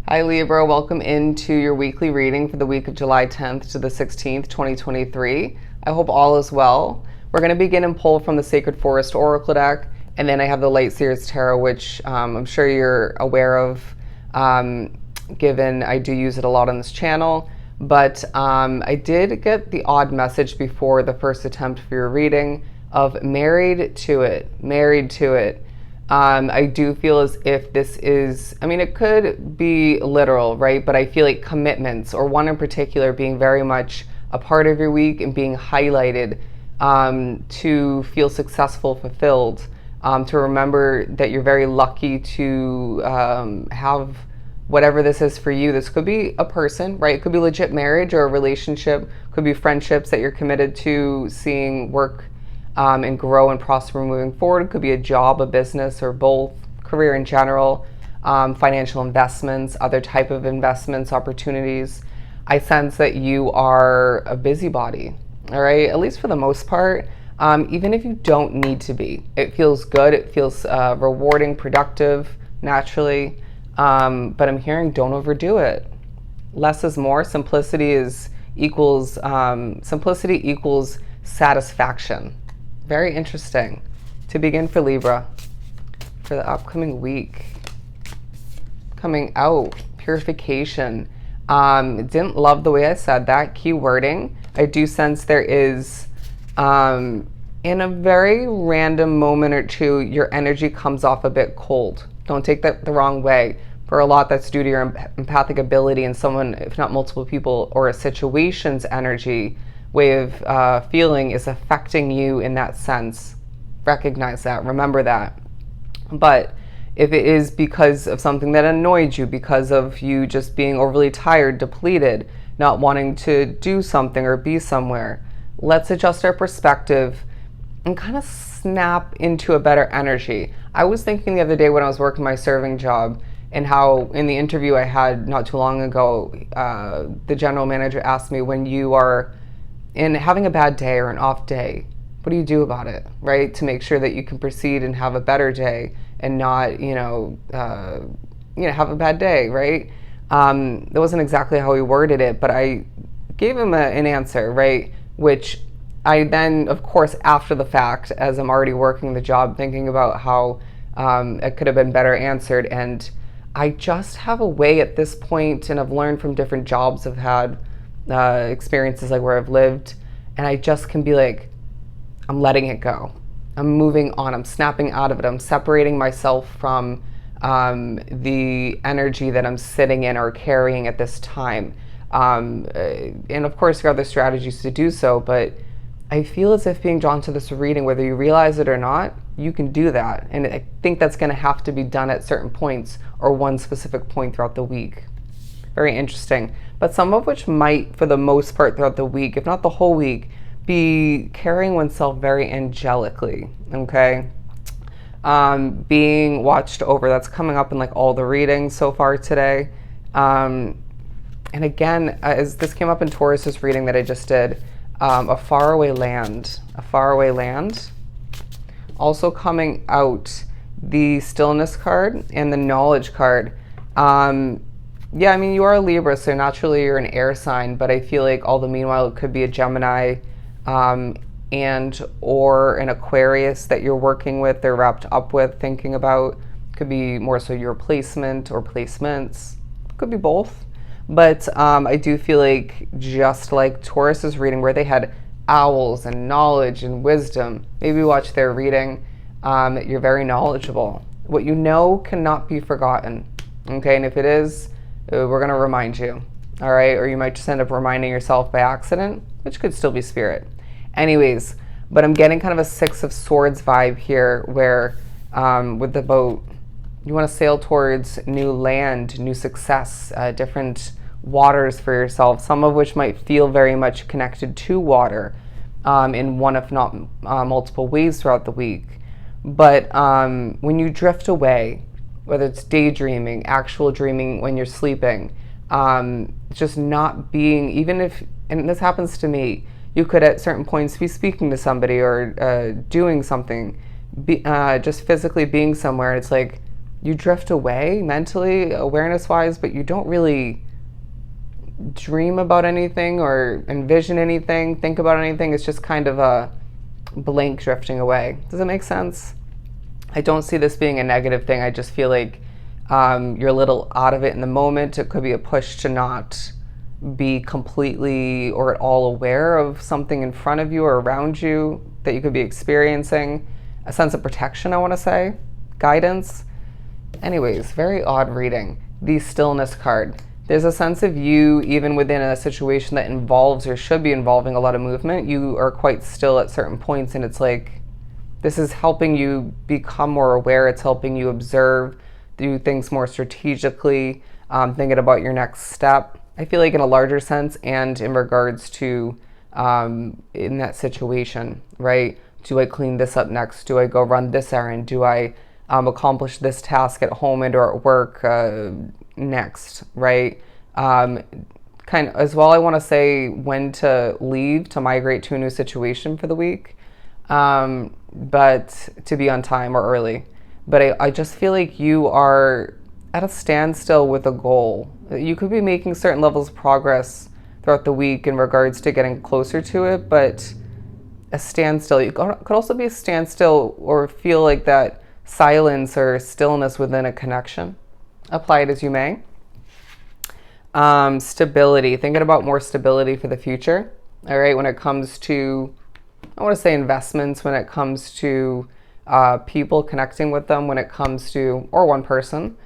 Hi Libra, welcome into your weekly reading for the week of July 10th to the 16th, 2023. I hope all is well. We're going to begin and pull from the Sacred Forest Oracle deck, and then I have the Light Seers Tarot, which I'm sure you're aware of, given I do use it a lot on this channel. But I did get the odd message before the first attempt for your reading of married to it, married to it. I do feel as if this is, it could be literal, right? But I feel like commitments, or one in particular, being very much a part of your week and being highlighted to feel successful, fulfilled, to remember that you're very lucky to have whatever this is for you. This could be a person, right? It could be legit marriage or a relationship, could be friendships that you're committed to seeing work and grow and prosper moving forward. It could be a job, a business, or both, career in general, financial investments, other type of investments, opportunities. I sense that you are a busybody, all right, at least for the most part, even if you don't need to be. It feels good, it feels rewarding, productive, naturally, but I'm hearing don't overdo it. Less is more. Simplicity equals satisfaction. Very interesting. To begin for Libra, for the upcoming week, coming out, purification. Didn't love the way I said that, key wording. I do sense there is, in a very random moment or two, your energy comes off a bit cold. Don't take that the wrong way. For a lot, that's due to your empathic ability, and someone, if not multiple people, or a situation's energy way of feeling is affecting you in that sense. Recognize that, remember that. But if it is because of something that annoyed you, because of you just being overly tired, depleted, not wanting to do something or be somewhere, let's adjust our perspective and kind of snap into a better energy. I was thinking the other day when I was working my serving job, and how in the interview I had not too long ago, the general manager asked me, when you are in having a bad day or an off day, what do you do about it, right? To make sure that you can proceed and have a better day and not, have a bad day, right? That wasn't exactly how he worded it, but I gave him an answer, right? Which I then, of course, after the fact, as I'm already working the job, thinking about how it could have been better answered. And I just have a way at this point, and I've learned from different jobs I've had, experiences like where I've lived, and I just can be like, I'm letting it go. I'm moving on. I'm snapping out of it. I'm separating myself from the energy that I'm sitting in or carrying at this time. And of course, there are other strategies to do so, but I feel as if being drawn to this reading, whether you realize it or not, you can do that. And I think that's going to have to be done at certain points or one specific point throughout the week. Very interesting. But some of which might, for the most part throughout the week, if not the whole week, be carrying oneself very angelically, okay? Being watched over. That's coming up in like all the readings so far today. And again, as this came up in Taurus's reading that I just did, a faraway land. A faraway land. Also coming out, the Stillness card and the Knowledge card. Yeah, you are a Libra, so naturally you're an air sign, but I feel like all the meanwhile it could be a Gemini and or an Aquarius that you're working with, they're wrapped up with, thinking about. Could be more so your placement or placements. Could be both. But I do feel like, just like Taurus's reading where they had owls and knowledge and wisdom, maybe watch their reading. You're very knowledgeable. What you know cannot be forgotten, okay? And if it is, we're going to remind you, all right? Or you might just end up reminding yourself by accident, which could still be spirit. Anyways, but I'm getting kind of a Six of Swords vibe here where with the boat, you want to sail towards new land, new success, different waters for yourself, some of which might feel very much connected to water in one, if not multiple ways throughout the week. But when you drift away, whether it's daydreaming, actual dreaming when you're sleeping, just not being, even if, and this happens to me, you could at certain points be speaking to somebody or doing something, just physically being somewhere, and it's like you drift away mentally, awareness-wise, but you don't really dream about anything or envision anything, think about anything. It's just kind of a blank drifting away. Does it make sense? I don't see this being a negative thing. I just feel like you're a little out of it in the moment. It could be a push to not be completely or at all aware of something in front of you or around you that you could be experiencing. A sense of protection, I want to say. Guidance. Anyways, very odd reading. The stillness card. There's a sense of you, even within a situation that involves or should be involving a lot of movement, you are quite still at certain points, and it's like, this is helping you become more aware. It's helping you observe, do things more strategically, thinking about your next step. I feel like in a larger sense and in regards to in that situation, right? Do I clean this up next? Do I go run this errand? Do I accomplish this task at home and or at work next, right? Kind of as well, I want to say when to leave to migrate to a new situation for the week, but to be on time or early. But I just feel like you are at a standstill with a goal. You could be making certain levels of progress throughout the week in regards to getting closer to it, but a standstill. You could also be a standstill or feel like that silence or stillness within a connection. Apply it as you may. Stability. Thinking about more stability for the future. All right, when it comes to, I want to say investments, when it comes to people, connecting with them, when it comes to, or one person,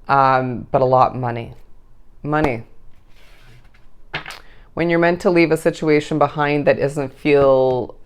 but a lot money. Money. When you're meant to leave a situation behind that doesn't feel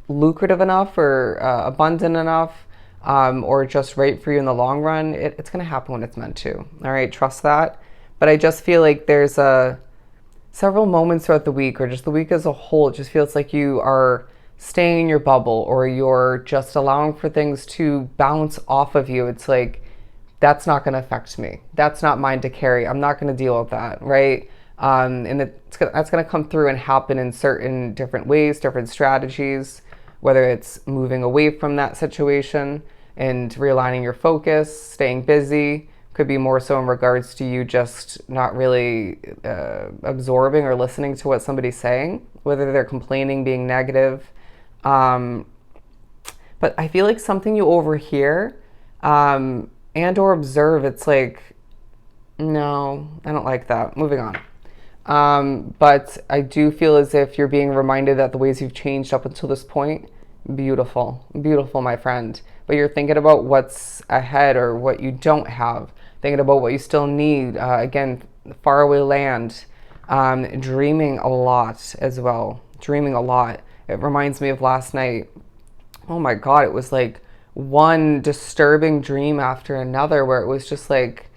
lucrative enough or abundant enough, or just right for you in the long run, it's going to happen when it's meant to. All right, trust that. But I just feel like there's several moments throughout the week, or just the week as a whole, it just feels like you are staying in your bubble, or you're just allowing for things to bounce off of you. It's like, that's not going to affect me. That's not mine to carry. I'm not going to deal with that, right? And that's going to come through and happen in certain different ways, different strategies, whether it's moving away from that situation and realigning your focus, staying busy. Could be more so in regards to you just not really absorbing or listening to what somebody's saying, whether they're complaining, being negative. But I feel like something you overhear and or observe, it's like, no, I don't like that. Moving on. But I do feel as if you're being reminded that the ways you've changed up until this point, beautiful, beautiful, my friend. But you're thinking about what's ahead or what you don't have, thinking about what you still need. Again, faraway land, dreaming a lot as well, dreaming a lot. It reminds me of last night. Oh my God, it was like one disturbing dream after another where it was just like,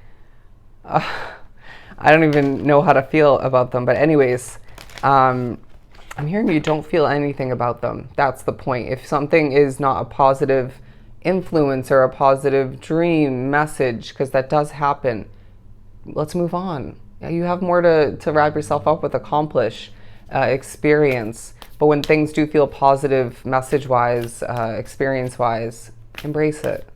I don't even know how to feel about them. But anyways, I'm hearing you don't feel anything about them. That's the point. If something is not a positive influence or a positive dream message, because that does happen, let's move on. You have more to wrap yourself up with, accomplish, experience. But when things do feel positive message-wise, experience-wise, embrace it.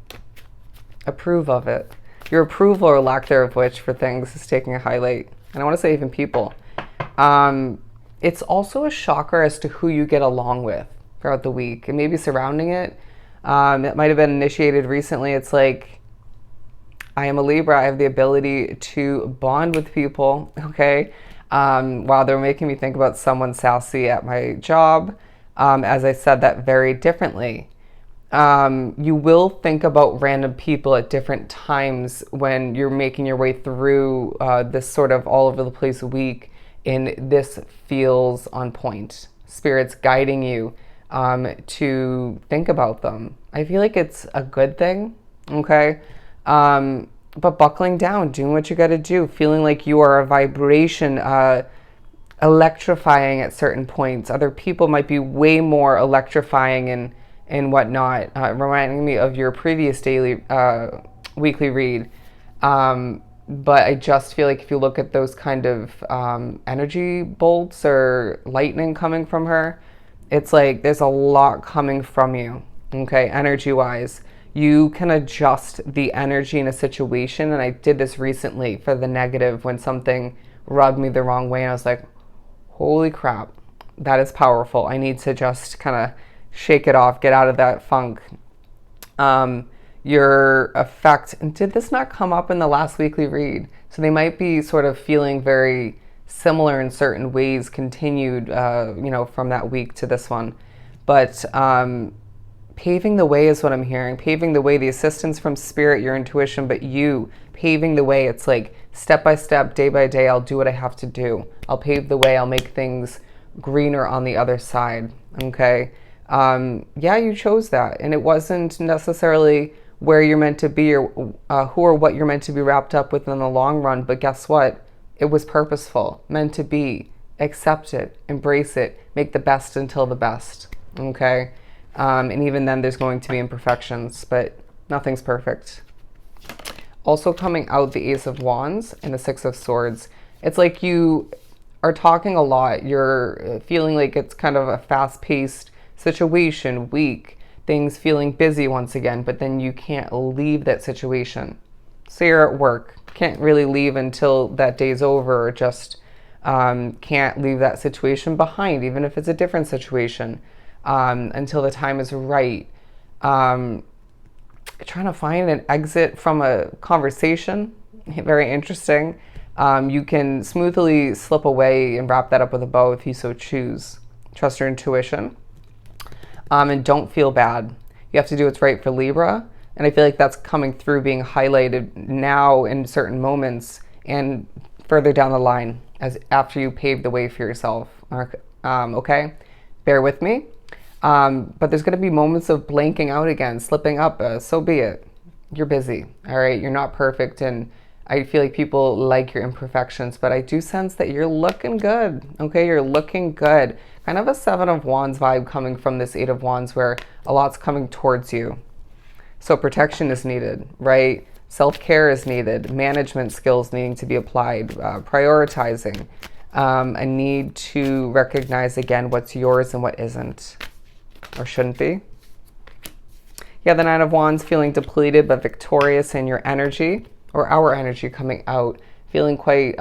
Approve of it. Your approval or lack thereof which for things is taking a highlight. And I want to say even people. It's also a shocker as to who you get along with throughout the week and maybe surrounding it. It might have been initiated recently. It's like, I am a Libra. I have the ability to bond with people, okay? Wow, they're making me think about someone sassy at my job. As I said that very differently. You will think about random people at different times when you're making your way through this sort of all over the place week, and this feels on point. Spirit's guiding you to think about them. I feel like it's a good thing, okay? But buckling down, doing what you got to do, feeling like you are a vibration, electrifying at certain points. Other people might be way more electrifying and whatnot, reminding me of your previous daily, weekly read. But I just feel like if you look at those kind of energy bolts or lightning coming from her, it's like there's a lot coming from you, okay, energy-wise. You can adjust the energy in a situation, and I did this recently for the negative when something rubbed me the wrong way, and I was like, holy crap, that is powerful. I need to just kind of shake it off, get out of that funk. Your effect, and did this not come up in the last weekly read? So they might be sort of feeling very similar in certain ways, continued, from that week to this one. But paving the way is what I'm hearing. Paving the way, the assistance from spirit, your intuition, but you paving the way. It's like step by step, day by day, I'll do what I have to do. I'll pave the way. I'll make things greener on the other side. Okay. You chose that. And it wasn't necessarily where you're meant to be or who or what you're meant to be wrapped up with in the long run. But guess what? It was purposeful, meant to be. Accept it, embrace it, make the best until the best. Okay. And even then there's going to be imperfections, but nothing's perfect. Also coming out the Ace of Wands and the Six of Swords. It's like you are talking a lot. You're feeling like it's kind of a fast-paced situation, week, things feeling busy once again, but then you can't leave that situation. So you're at work, can't really leave until that day's over, or just can't leave that situation behind, even if it's a different situation. Until the time is right. Trying to find an exit from a conversation, very interesting. You can smoothly slip away and wrap that up with a bow if you so choose. Trust your intuition. And don't feel bad. You have to do what's right for Libra. And I feel like that's coming through, being highlighted now in certain moments and further down the line as after you pave the way for yourself. Okay? Bear with me. But there's going to be moments of blanking out again, slipping up. So be it. You're busy. All right. You're not perfect. And I feel like people like your imperfections, but I do sense that you're looking good. Okay. You're looking good. Kind of a Seven of Wands vibe coming from this Eight of Wands, where a lot's coming towards you. So protection is needed, right? Self-care is needed. Management skills needing to be applied. Prioritizing. A need to recognize again what's yours and what isn't. Or shouldn't be. Yeah, the Nine of Wands, feeling depleted but victorious in your energy, or our energy coming out, feeling quite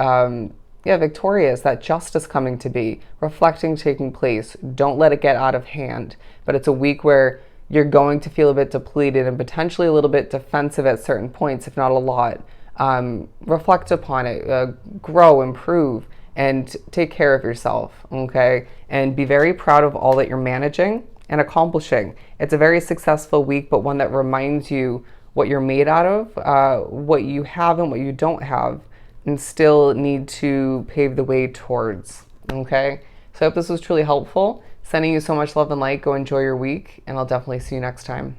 victorious, that justice coming to be, reflecting taking place. Don't let it get out of hand. But it's a week where you're going to feel a bit depleted and potentially a little bit defensive at certain points, if not a lot. Reflect upon it, grow, improve, and take care of yourself, okay? And be very proud of all that you're managing and accomplishing. It's a very successful week, but one that reminds you what you're made out of, what you have and what you don't have, and still need to pave the way towards, okay? So I hope this was truly helpful. Sending you so much love and light. Go enjoy your week, and I'll definitely see you next time.